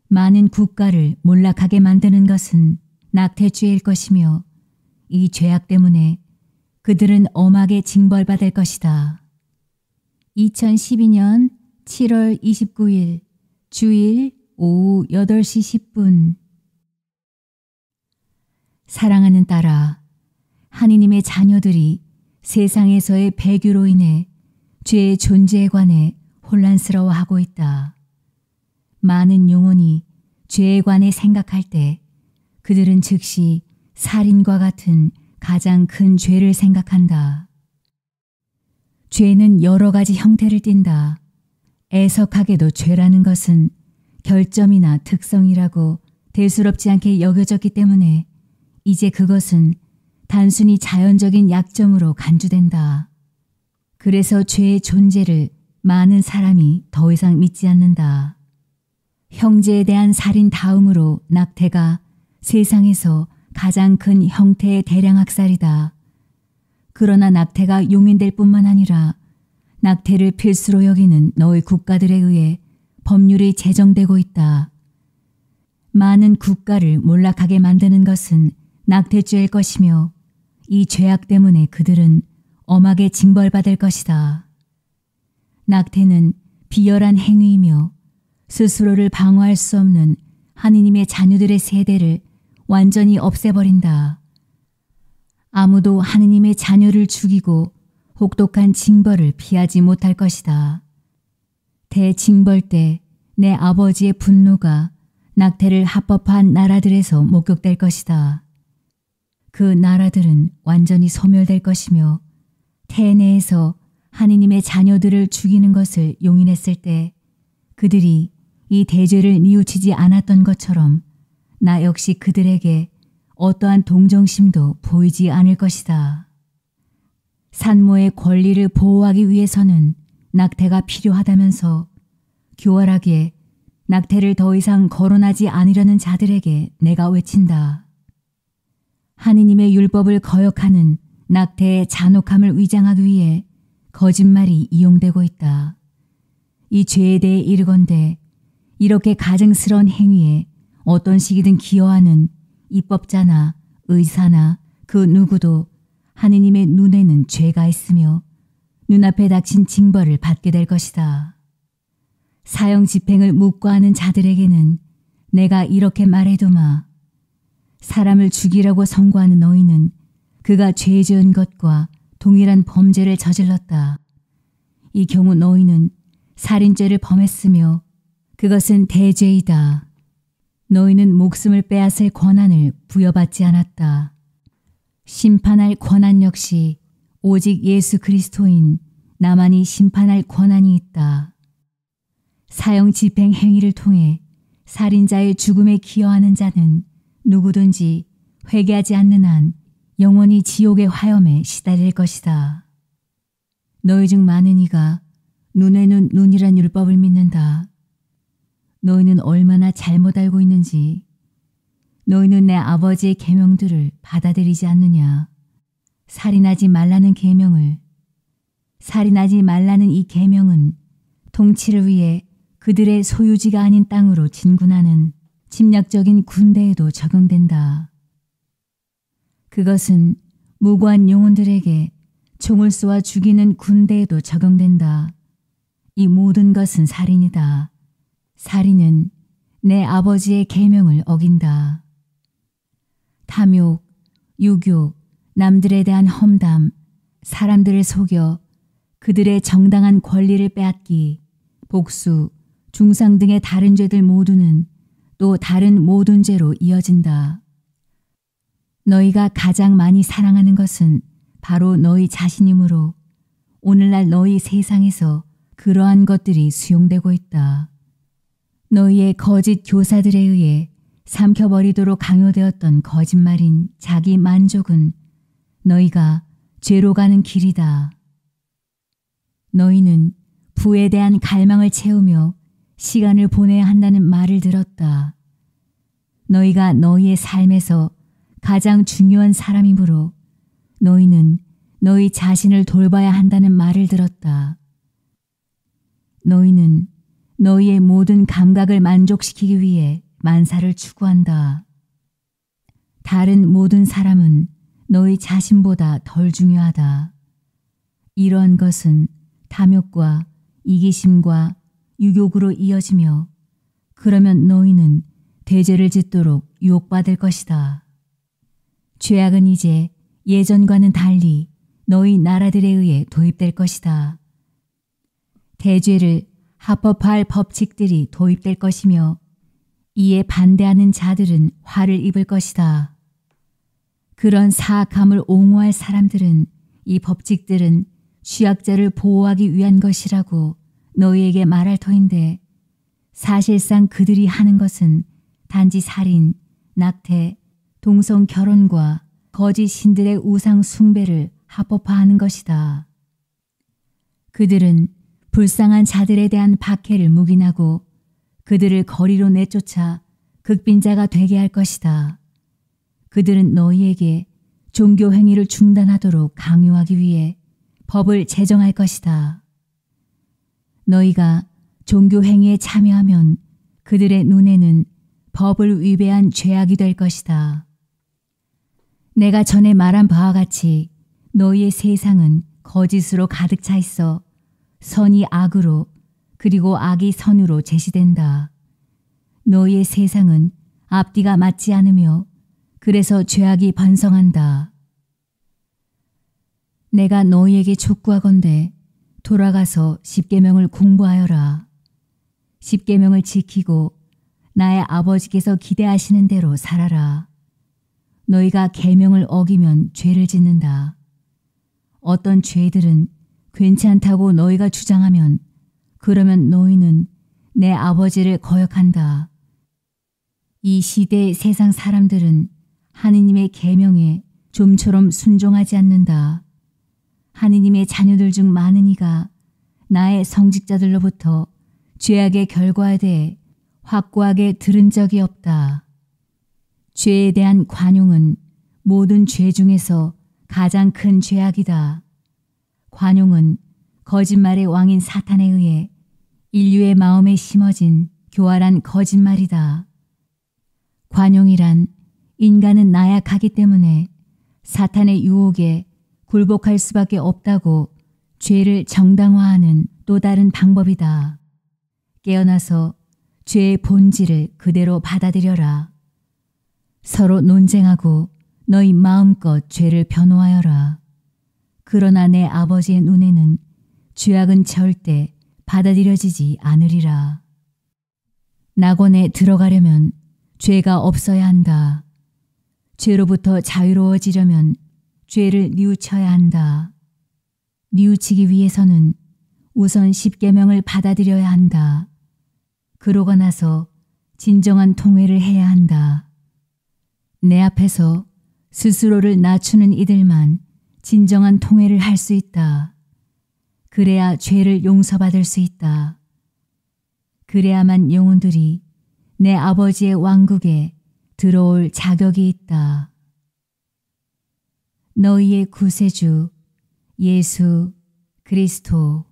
많은 국가를 몰락하게 만드는 것은 낙태죄일 것이며 이 죄악 때문에 그들은 엄하게 징벌받을 것이다. 2012년 7월 29일 주일 오후 8시 10분. 사랑하는 딸아, 하느님의 자녀들이 세상에서의 배교로 인해 죄의 존재에 관해 혼란스러워하고 있다. 많은 영혼이 죄에 관해 생각할 때 그들은 즉시 살인과 같은 가장 큰 죄를 생각한다. 죄는 여러 가지 형태를 띈다. 애석하게도 죄라는 것은 결점이나 특성이라고 대수롭지 않게 여겨졌기 때문에 이제 그것은 단순히 자연적인 약점으로 간주된다. 그래서 죄의 존재를 많은 사람이 더 이상 믿지 않는다. 형제에 대한 살인 다음으로 낙태가 세상에서 가장 큰 형태의 대량학살이다. 그러나 낙태가 용인될 뿐만 아니라 낙태를 필수로 여기는 너희 국가들에 의해 법률이 제정되고 있다. 많은 국가를 몰락하게 만드는 것은 낙태죄일 것이며 이 죄악 때문에 그들은 엄하게 징벌받을 것이다. 낙태는 비열한 행위이며 스스로를 방어할 수 없는 하느님의 자녀들의 세대를 완전히 없애버린다. 아무도 하느님의 자녀를 죽이고 혹독한 징벌을 피하지 못할 것이다. 대징벌 때 내 아버지의 분노가 낙태를 합법화한 나라들에서 목격될 것이다. 그 나라들은 완전히 소멸될 것이며 태내에서 하느님의 자녀들을 죽이는 것을 용인했을 때 그들이 이 대죄를 뉘우치지 않았던 것처럼 나 역시 그들에게 어떠한 동정심도 보이지 않을 것이다. 산모의 권리를 보호하기 위해서는 낙태가 필요하다면서 교활하게 낙태를 더 이상 거론하지 않으려는 자들에게 내가 외친다. 하느님의 율법을 거역하는 낙태의 잔혹함을 위장하기 위해 거짓말이 이용되고 있다. 이 죄에 대해 이르건대 이렇게 가증스러운 행위에 어떤 시기든 기여하는 입법자나 의사나 그 누구도 하느님의 눈에는 죄가 있으며 눈앞에 닥친 징벌을 받게 될 것이다. 사형 집행을 묵과하는 자들에게는 내가 이렇게 말해두마. 사람을 죽이라고 선고하는 너희는 그가 죄 지은 것과 동일한 범죄를 저질렀다. 이 경우 너희는 살인죄를 범했으며 그것은 대죄이다. 너희는 목숨을 빼앗을 권한을 부여받지 않았다. 심판할 권한 역시 오직 예수 그리스도인 나만이 심판할 권한이 있다. 사형 집행 행위를 통해 살인자의 죽음에 기여하는 자는 누구든지 회개하지 않는 한 영원히 지옥의 화염에 시달릴 것이다. 너희 중 많은 이가 눈에는 눈이란 율법을 믿는다. 너희는 얼마나 잘못 알고 있는지. 너희는 내 아버지의 계명들을 받아들이지 않느냐. 살인하지 말라는 계명을. 살인하지 말라는 이 계명은 통치를 위해 그들의 소유지가 아닌 땅으로 진군하는 침략적인 군대에도 적용된다. 그것은 무고한 영혼들에게 총을 쏘아 죽이는 군대에도 적용된다. 이 모든 것은 살인이다. 살인은 내 아버지의 계명을 어긴다. 탐욕, 유교, 남들에 대한 험담, 사람들을 속여 그들의 정당한 권리를 빼앗기, 복수, 중상 등의 다른 죄들 모두는 또 다른 모든 죄로 이어진다. 너희가 가장 많이 사랑하는 것은 바로 너희 자신이므로 오늘날 너희 세상에서 그러한 것들이 수용되고 있다. 너희의 거짓 교사들에 의해 삼켜버리도록 강요되었던 거짓말인 자기 만족은 너희가 죄로 가는 길이다. 너희는 부에 대한 갈망을 채우며 시간을 보내야 한다는 말을 들었다. 너희가 너희의 삶에서 가장 중요한 사람이므로 너희는 너희 자신을 돌봐야 한다는 말을 들었다. 너희는 너희의 모든 감각을 만족시키기 위해 만사를 추구한다. 다른 모든 사람은 너희 자신보다 덜 중요하다. 이러한 것은 탐욕과 이기심과 유욕으로 이어지며 그러면 너희는 대죄를 짓도록 유혹받을 것이다. 죄악은 이제 예전과는 달리 너희 나라들에 의해 도입될 것이다. 대죄를 합법화할 법칙들이 도입될 것이며 이에 반대하는 자들은 화를 입을 것이다. 그런 사악함을 옹호할 사람들은 이 법칙들은 취약자를 보호하기 위한 것이라고 너희에게 말할 터인데 사실상 그들이 하는 것은 단지 살인, 낙태, 동성 결혼과 거짓 신들의 우상 숭배를 합법화하는 것이다. 그들은 불쌍한 자들에 대한 박해를 묵인하고 그들을 거리로 내쫓아 극빈자가 되게 할 것이다. 그들은 너희에게 종교 행위를 중단하도록 강요하기 위해 법을 제정할 것이다. 너희가 종교 행위에 참여하면 그들의 눈에는 법을 위배한 죄악이 될 것이다. 내가 전에 말한 바와 같이 너희의 세상은 거짓으로 가득 차 있어 선이 악으로 그리고 악이 선으로 제시된다. 너희의 세상은 앞뒤가 맞지 않으며 그래서 죄악이 번성한다. 내가 너희에게 촉구하건대 돌아가서 십계명을 공부하여라. 십계명을 지키고 나의 아버지께서 기대하시는 대로 살아라. 너희가 계명을 어기면 죄를 짓는다. 어떤 죄들은 괜찮다고 너희가 주장하면 그러면 너희는 내 아버지를 거역한다. 이 시대의 세상 사람들은 하느님의 계명에 좀처럼 순종하지 않는다. 하느님의 자녀들 중 많은 이가 나의 성직자들로부터 죄악의 결과에 대해 확고하게 들은 적이 없다. 죄에 대한 관용은 모든 죄 중에서 가장 큰 죄악이다. 관용은 거짓말의 왕인 사탄에 의해 인류의 마음에 심어진 교활한 거짓말이다. 관용이란 인간은 나약하기 때문에 사탄의 유혹에 굴복할 수밖에 없다고 죄를 정당화하는 또 다른 방법이다. 깨어나서 죄의 본질을 그대로 받아들여라. 서로 논쟁하고 너희 마음껏 죄를 변호하여라. 그러나 내 아버지의 눈에는 죄악은 절대 받아들여지지 않으리라. 낙원에 들어가려면 죄가 없어야 한다. 죄로부터 자유로워지려면 죄를 뉘우쳐야 한다. 뉘우치기 위해서는 우선 십계명을 받아들여야 한다. 그러고 나서 진정한 통회를 해야 한다. 내 앞에서 스스로를 낮추는 이들만 진정한 통회를 할 수 있다. 그래야 죄를 용서받을 수 있다. 그래야만 영혼들이 내 아버지의 왕국에 들어올 자격이 있다. 너희의 구세주 예수 그리스도